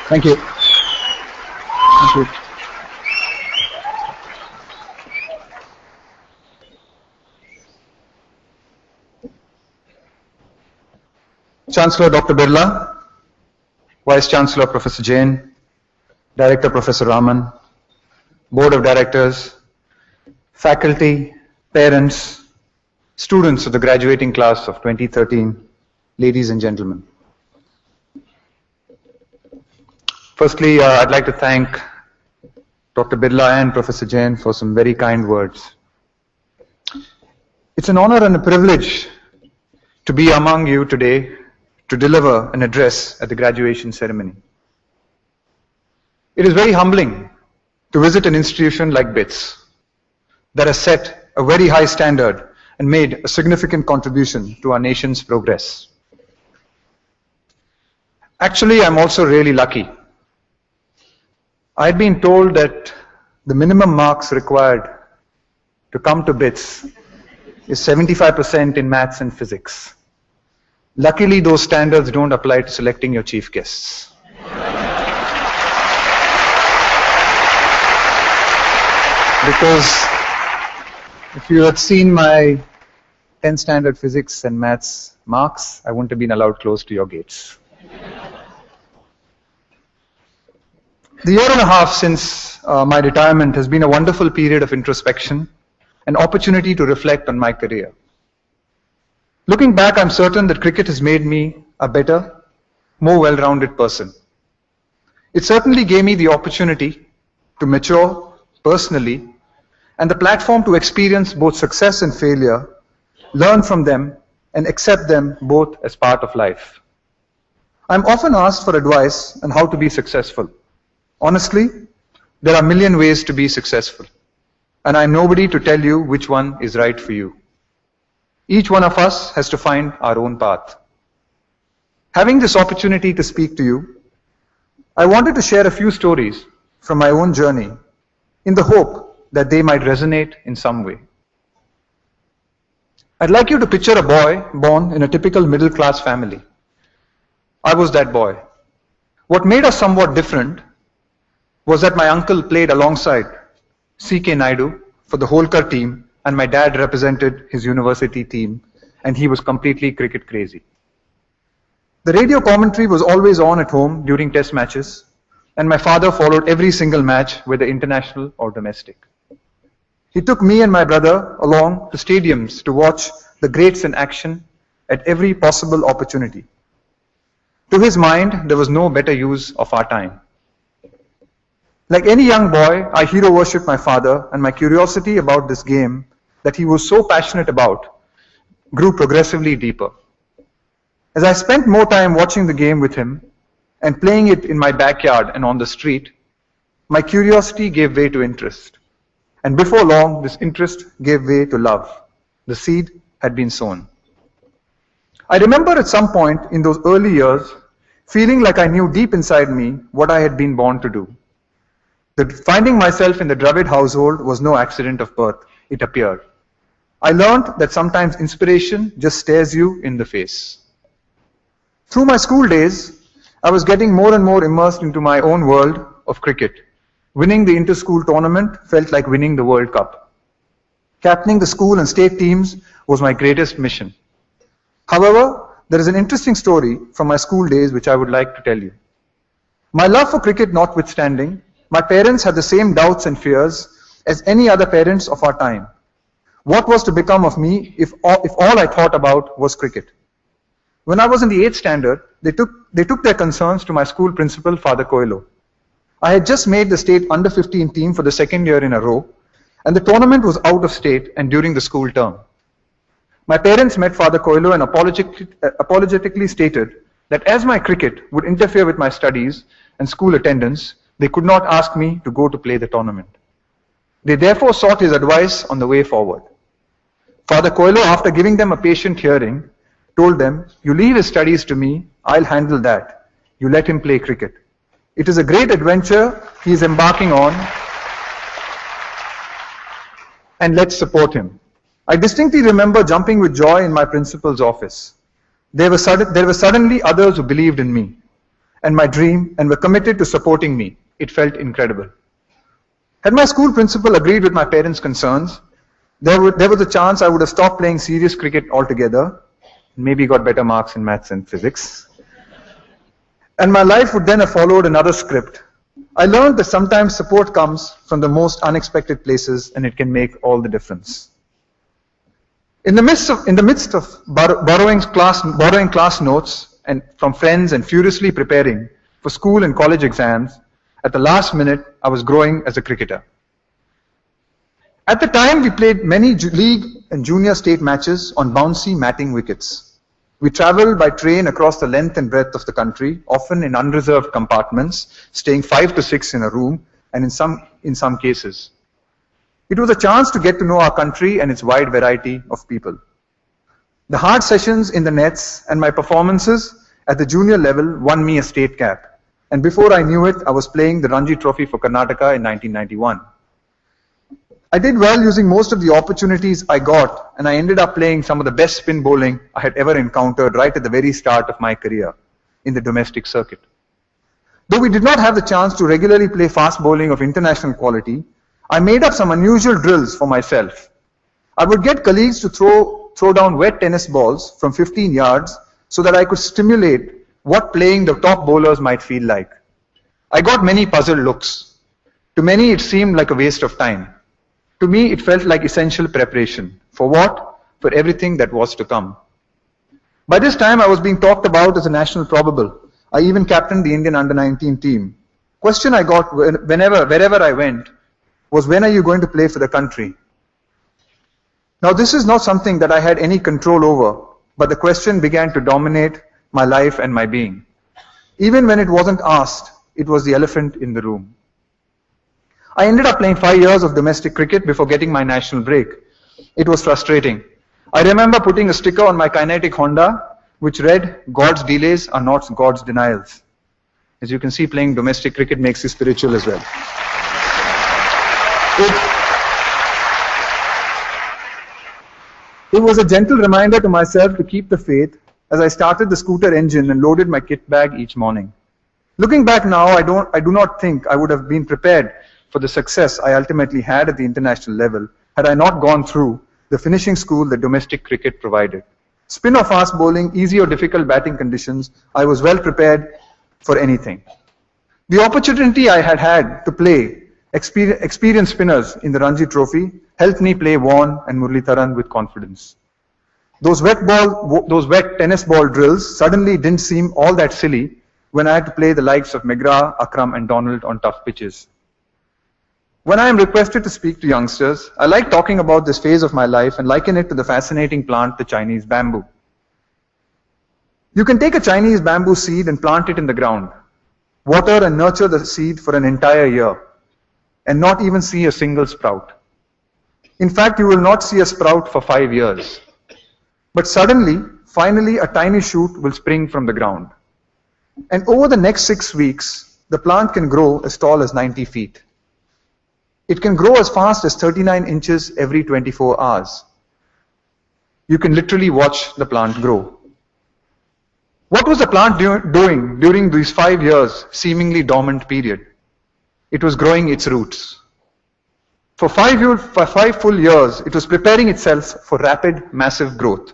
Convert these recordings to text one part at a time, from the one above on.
Thank you. Thank you. Chancellor Dr. Birla, Vice Chancellor Professor Jain, Director Professor Raman, Board of Directors, faculty, parents, students of the graduating class of 2013, ladies and gentlemen. Firstly, I'd like to thank Dr. Birla and Professor Jain for some very kind words. It's an honor and a privilege to be among you today to deliver an address at the graduation ceremony. It is very humbling to visit an institution like BITS that has set a very high standard and made a significant contribution to our nation's progress. Actually, I'm also really lucky. I'd been told that the minimum marks required to come to BITS is 75% in maths and physics. Luckily, those standards don't apply to selecting your chief guests. Because if you had seen my 10th standard physics and maths marks, I wouldn't have been allowed close to your gates. The year and a half since my retirement has been a wonderful period of introspection, an opportunity to reflect on my career. Looking back, I'm certain that cricket has made me a better, more well-rounded person. It certainly gave me the opportunity to mature personally and the platform to experience both success and failure, learn from them, and accept them both as part of life. I'm often asked for advice on how to be successful. Honestly, there are a million ways to be successful, and I'm nobody to tell you which one is right for you. Each one of us has to find our own path. Having this opportunity to speak to you, I wanted to share a few stories from my own journey in the hope that they might resonate in some way. I'd like you to picture a boy born in a typical middle-class family. I was that boy. What made us somewhat different was that my uncle played alongside C.K. Naidu for the Holkar team, and my dad represented his university team, and he was completely cricket crazy. The radio commentary was always on at home during test matches, and my father followed every single match, whether international or domestic. He took me and my brother along to stadiums to watch the greats in action at every possible opportunity. To his mind, there was no better use of our time. Like any young boy, I hero worshipped my father, and my curiosity about this game that he was so passionate about grew progressively deeper. As I spent more time watching the game with him and playing it in my backyard and on the street, my curiosity gave way to interest. And before long, this interest gave way to love. The seed had been sown. I remember at some point in those early years feeling like I knew deep inside me what I had been born to do. That finding myself in the Dravid household was no accident of birth, it appeared. I learned that sometimes inspiration just stares you in the face. Through my school days, I was getting more and more immersed into my own world of cricket. Winning the inter-school tournament felt like winning the World Cup. Captaining the school and state teams was my greatest mission. However, there is an interesting story from my school days which I would like to tell you. My love for cricket notwithstanding, my parents had the same doubts and fears as any other parents of our time. What was to become of me if all I thought about was cricket? When I was in the 8th standard, they took their concerns to my school principal, Father Coelho. I had just made the state under-15 team for the second year in a row, and the tournament was out of state and during the school term. My parents met Father Coelho and apologetically stated that as my cricket would interfere with my studies and school attendance, they could not ask me to go to play the tournament. They therefore sought his advice on the way forward. Father Coelho, after giving them a patient hearing, told them, "You leave his studies to me, I'll handle that. You let him play cricket. It is a great adventure he is embarking on, and let's support him." I distinctly remember jumping with joy in my principal's office. There were suddenly others who believed in me. and my dream and were committed to supporting me. It felt incredible. Had my school principal agreed with my parents' concerns, there was a chance I would have stopped playing serious cricket altogether, maybe got better marks in maths and physics, and my life would then have followed another script. I learned that sometimes support comes from the most unexpected places and it can make all the difference. In the midst of borrowing class notes and from friends and furiously preparing for school and college exams, at the last minute, I was growing as a cricketer. At the time, we played many league and junior state matches on bouncy matting wickets. We traveled by train across the length and breadth of the country, often in unreserved compartments, staying 5 to 6 in a room, and in some cases. It was a chance to get to know our country and its wide variety of people. The hard sessions in the nets and my performances at the junior level won me a state cap. And before I knew it, I was playing the Ranji Trophy for Karnataka in 1991. I did well using most of the opportunities I got, and I ended up playing some of the best spin bowling I had ever encountered right at the very start of my career in the domestic circuit. Though we did not have the chance to regularly play fast bowling of international quality, I made up some unusual drills for myself. I would get colleagues to throw down wet tennis balls from 15 yards so that I could stimulate what playing the top bowlers might feel like. I got many puzzled looks. To many, it seemed like a waste of time. To me, it felt like essential preparation. For what? For everything that was to come. By this time, I was being talked about as a national probable. I even captained the Indian under-19 team. Question I got wherever I went was, when are you going to play for the country? Now, this is not something that I had any control over, but the question began to dominate my life and my being. Even when it wasn't asked, it was the elephant in the room. I ended up playing 5 years of domestic cricket before getting my national break. It was frustrating. I remember putting a sticker on my Kinetic Honda which read, "God's delays are not God's denials." As you can see, playing domestic cricket makes you spiritual as well. It was a gentle reminder to myself to keep the faith as I started the scooter engine and loaded my kit bag each morning. Looking back now, I do not think I would have been prepared for the success I ultimately had at the international level had I not gone through the finishing school that domestic cricket provided. Spin or fast bowling, easy or difficult batting conditions, I was well prepared for anything. The opportunity I had to play experienced spinners in the Ranji Trophy helped me play Vaughan and Muralitharan with confidence. Those wet tennis ball drills suddenly didn't seem all that silly when I had to play the likes of McGrath, Akram and Donald on tough pitches. When I am requested to speak to youngsters, I like talking about this phase of my life and liken it to the fascinating plant, the Chinese bamboo. You can take a Chinese bamboo seed and plant it in the ground, water and nurture the seed for an entire year, and not even see a single sprout. In fact, you will not see a sprout for 5 years. But suddenly, finally, a tiny shoot will spring from the ground. And over the next 6 weeks, the plant can grow as tall as 90 feet. It can grow as fast as 39 inches every 24 hours. You can literally watch the plant grow. What was the plant doing during these 5 years, seemingly dormant period? It was growing its roots. For 5 full years, it was preparing itself for rapid, massive growth.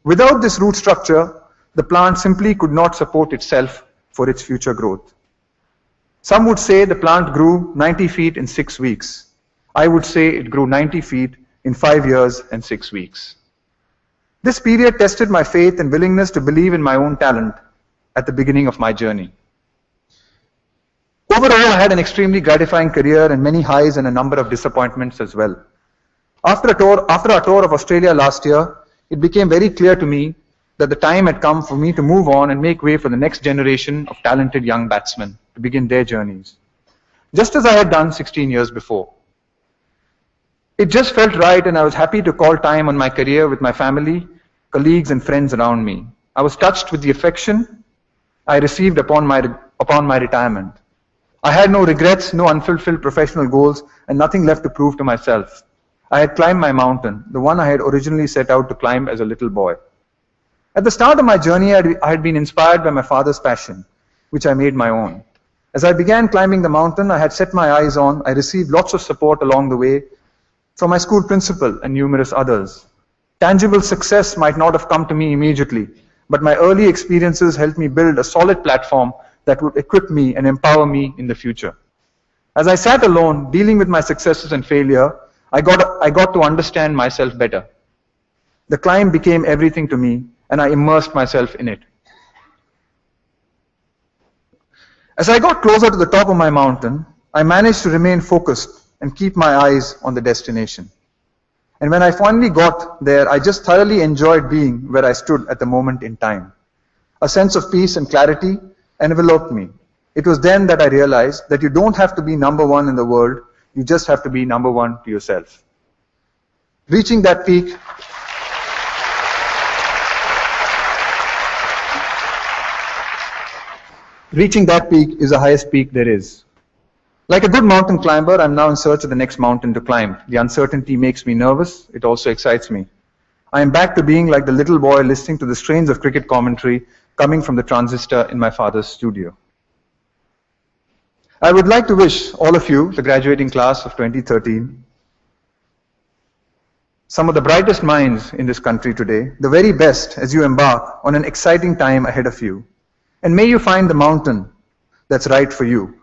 Without this root structure, the plant simply could not support itself for its future growth. Some would say the plant grew 90 feet in 6 weeks. I would say it grew 90 feet in 5 years and 6 weeks. This period tested my faith and willingness to believe in my own talent at the beginning of my journey. Overall, I had an extremely gratifying career and many highs and a number of disappointments as well. After our tour of Australia last year, it became very clear to me that the time had come for me to move on and make way for the next generation of talented young batsmen to begin their journeys, just as I had done 16 years before. It just felt right, and I was happy to call time on my career with my family, colleagues and friends around me. I was touched with the affection I received upon my retirement. I had no regrets, no unfulfilled professional goals, and nothing left to prove to myself. I had climbed my mountain, the one I had originally set out to climb as a little boy. At the start of my journey, I had been inspired by my father's passion. which I made my own. As I began climbing the mountain I had set my eyes on, I received lots of support along the way from my school principal and numerous others. Tangible success might not have come to me immediately, but my early experiences helped me build a solid platform that would equip me and empower me in the future. As I sat alone, dealing with my successes and failure, I got to understand myself better. The climb became everything to me, and I immersed myself in it. As I got closer to the top of my mountain, I managed to remain focused and keep my eyes on the destination. And when I finally got there, I just thoroughly enjoyed being where I stood at the moment in time. A sense of peace and clarity enveloped me. It was then that I realized that you don't have to be number one in the world, you just have to be number one to yourself. Reaching that peak is the highest peak there is. Like a good mountain climber, I'm now in search of the next mountain to climb. The uncertainty makes me nervous, it also excites me. I am back to being like the little boy listening to the strains of cricket commentary coming from the transistor in my father's studio. I would like to wish all of you, the graduating class of 2013, some of the brightest minds in this country today, the very best as you embark on an exciting time ahead of you. And may you find the mountain that's right for you.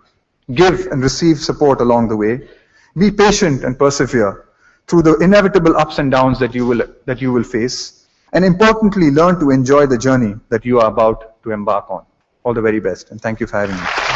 Give and receive support along the way. Be patient and persevere through the inevitable ups and downs that you will face. And importantly, learn to enjoy the journey that you are about to embark on. All the very best, and thank you for having me.